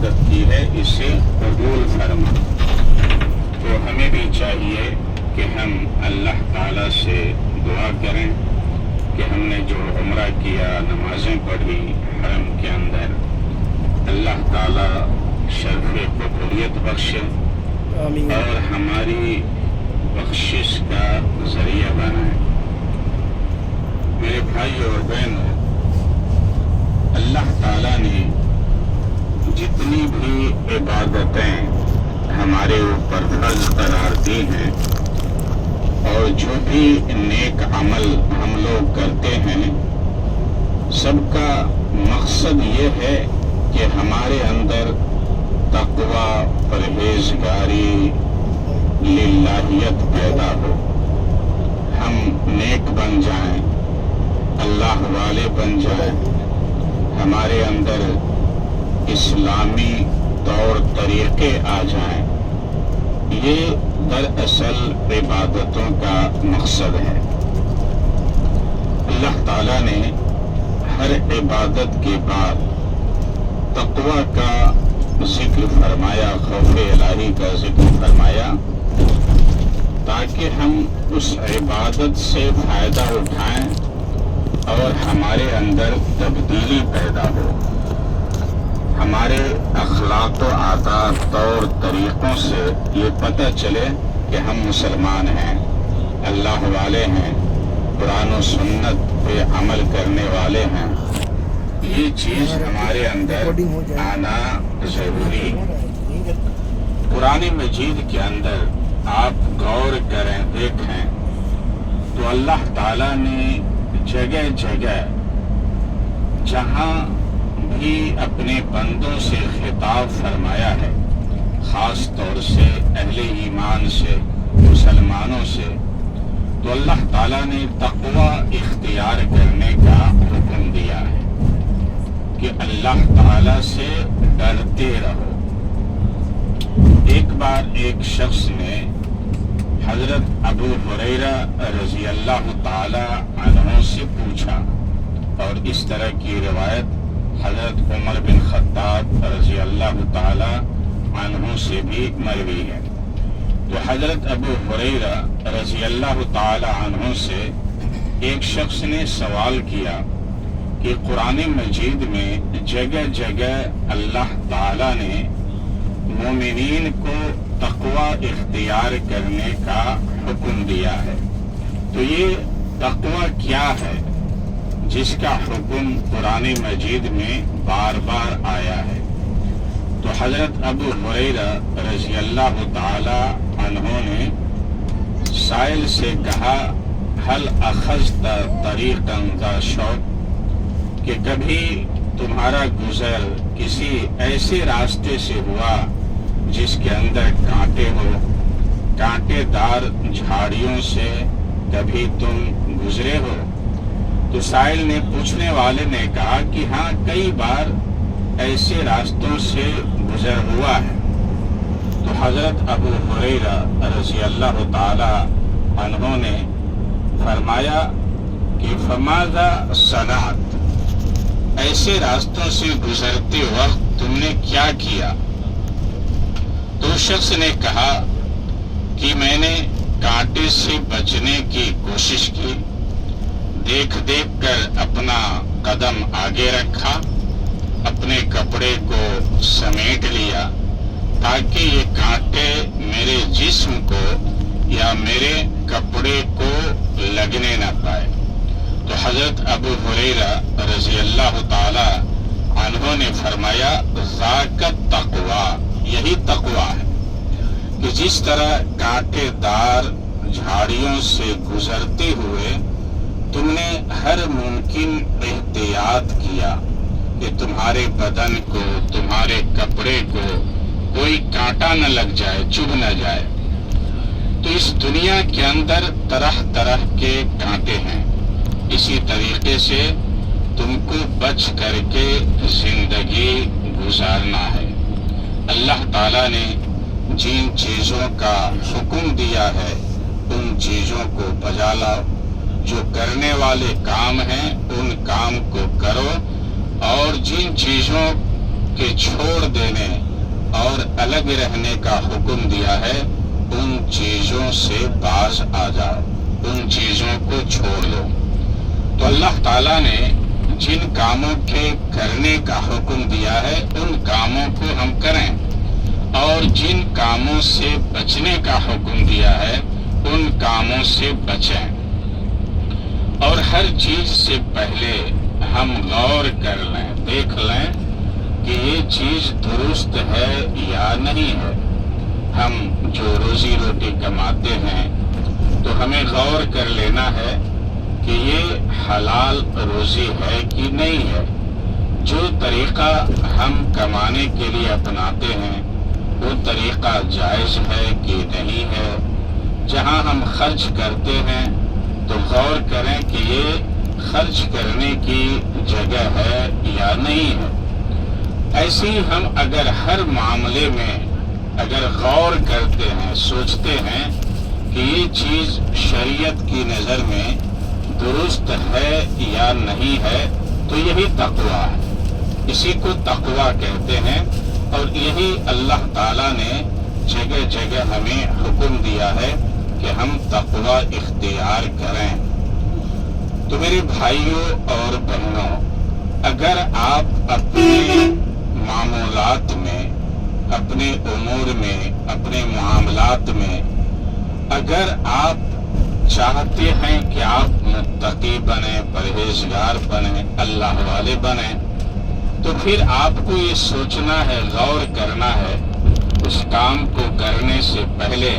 عبادت کی ہے اسے قبول فرما۔ تو ہمیں بھی چاہیے کہ ہم اللہ تعالیٰ سے دعا کریں کہ ہم نے جو عمرہ کیا، نمازیں پڑھی حرم کے اندر، اللہ تعالیٰ شرف قبولیت بخشے اور ہماری بخشش کا ذریعہ بنائے۔ میرے بھائی اور بہنوں، اللہ تعالیٰ نے جتنی بھی عبادتیں ہمارے اوپر فرض قرار دی ہیں اور جو بھی نیک عمل ہم لوگ کرتے ہیں، سب کا مقصد یہ ہے کہ ہمارے اندر تقوی، پرہیزگاری، للہیت پیدا ہو، ہم نیک بن جائیں، اللہ والے بن جائیں، ہمارے اندر اسلامی طور طریقے آ جائیں۔ یہ دراصل عبادتوں کا مقصد ہے۔ اللہ تعالیٰ نے ہر عبادت کے بعد تقوی کا ذکر فرمایا، خوف الہی کا ذکر فرمایا، تاکہ ہم اس عبادت سے فائدہ اٹھائیں اور ہمارے اندر تبدیلی پیدا ہو، ہمارے اخلاق و عادات طور طریقوں سے یہ پتہ چلے کہ ہم مسلمان ہیں، اللہ والے ہیں، قرآن و سنت پہ عمل کرنے والے ہیں۔ یہ چیز ہمارے اندر آنا ضروری ہے۔ قرآن مجید کے اندر آپ غور کریں، دیکھیں تو اللہ تعالیٰ نے جگہ جگہ جہاں بھی اپنے بندوں سے خطاب فرمایا ہے، خاص طور سے اہل ایمان سے، مسلمانوں سے، تو اللہ تعالیٰ نے تقوی اختیار کرنے کا حکم دیا ہے کہ اللہ تعالیٰ سے ڈرتے رہو۔ ایک بار ایک شخص نے حضرت ابو ہریرہ رضی اللہ تعالی عنہ سے پوچھا، اور اس طرح کی روایت حضرت عمر بن خطاب رضی اللہ تعالی عنہ سے بھی مروی ہے۔ تو حضرت ابو ہریرہ رضی اللہ تعالی عنہ سے ایک شخص نے سوال کیا کہ قرآن مجید میں جگہ جگہ اللہ تعالی نے مومنین کو تقوی اختیار کرنے کا حکم دیا ہے، تو یہ تقوی کیا ہے جس کا حکم قرآن مجید میں بار بار آیا ہے؟ تو حضرت ابو ہریرہ رضی اللہ تعالی عنہ نے سائل سے کہا، حل اخذت طریقا ذا شوک، کہ کبھی تمہارا گزر کسی ایسے راستے سے ہوا جس کے اندر کانٹے ہو، کانٹے دار جھاڑیوں سے کبھی تم گزرے ہو؟ تو سائل نے، پوچھنے والے نے کہا کہ ہاں، کئی بار ایسے راستوں سے گزر ہوا ہے۔ تو حضرت ابو ہریرہ رضی اللہ تعالی عنہ نے فرمایا کہ فماذا صنعت، ایسے راستوں سے گزرتے وقت تم نے کیا کیا؟ تو اس شخص نے کہا کہ میں نے کانٹے سے بچنے کی کوشش کی، دیکھ دیکھ کر اپنا قدم آگے رکھا، اپنے کپڑے کو سمیٹ لیا تاکہ یہ کانٹے میرے جسم کو یا میرے کپڑے کو لگنے نہ پائے۔ تو حضرت ابو ہریرہ رضی اللہ تعالی عنہ نے فرمایا، ذاک التقوی، یہی تقوی ہے کہ جس طرح کانٹے دار جھاڑیوں سے گزرتے ہوئے تم نے ہر ممکن احتیاط کیا کہ تمہارے بدن کو، تمہارے کپڑے کو کوئی کانٹا نہ لگ جائے، چبھ نہ جائے۔ تو اس دنیا کے اندر طرح طرح کے کانٹے ہیں، اسی طریقے سے تم کو بچ کر کے زندگی گزارنا ہے۔ اللہ تعالیٰ نے جن چیزوں کا حکم دیا ہے ان چیزوں کو بجا لاؤ، جو کرنے والے کام ہیں ان کام کو کرو، اور جن چیزوں کے چھوڑ دینے اور الگ رہنے کا حکم دیا ہے، ان چیزوں سے باز آ جاؤ، ان چیزوں کو چھوڑ دو۔ تو اللہ تعالیٰ نے جن کاموں کے کرنے کا حکم دیا ہے ان کاموں کو ہم کریں، اور جن کاموں سے بچنے کا حکم دیا ہے ان کاموں سے بچیں، اور ہر چیز سے پہلے ہم غور کر لیں، دیکھ لیں کہ یہ چیز درست ہے یا نہیں ہے۔ ہم جو روزی روٹی کماتے ہیں تو ہمیں غور کر لینا ہے کہ یہ حلال روزی ہے کہ نہیں ہے۔ جو طریقہ ہم کمانے کے لیے اپناتے ہیں وہ طریقہ جائز ہے کہ نہیں ہے۔ جہاں ہم خرچ کرتے ہیں تو غور کریں کہ یہ خرچ کرنے کی جگہ ہے یا نہیں ہے۔ ایسے ہی ہم اگر ہر معاملے میں اگر غور کرتے ہیں، سوچتے ہیں کہ یہ چیز شریعت کی نظر میں درست ہے یا نہیں ہے، تو یہی تقویٰ ہے، اسی کو تقویٰ کہتے ہیں، اور یہی اللہ تعالیٰ نے جگہ جگہ ہمیں حکم دیا ہے کہ ہم تقویٰ اختیار کریں۔ تو میرے بھائیوں اور بہنوں، اگر آپ اپنے معاملات میں، اپنے امور میں، اپنے معاملات میں اگر آپ چاہتے ہیں کہ آپ متقی بنیں، پرہیزگار بنیں، اللہ والے بنیں، تو پھر آپ کو یہ سوچنا ہے، غور کرنا ہے، اس کام کو کرنے سے پہلے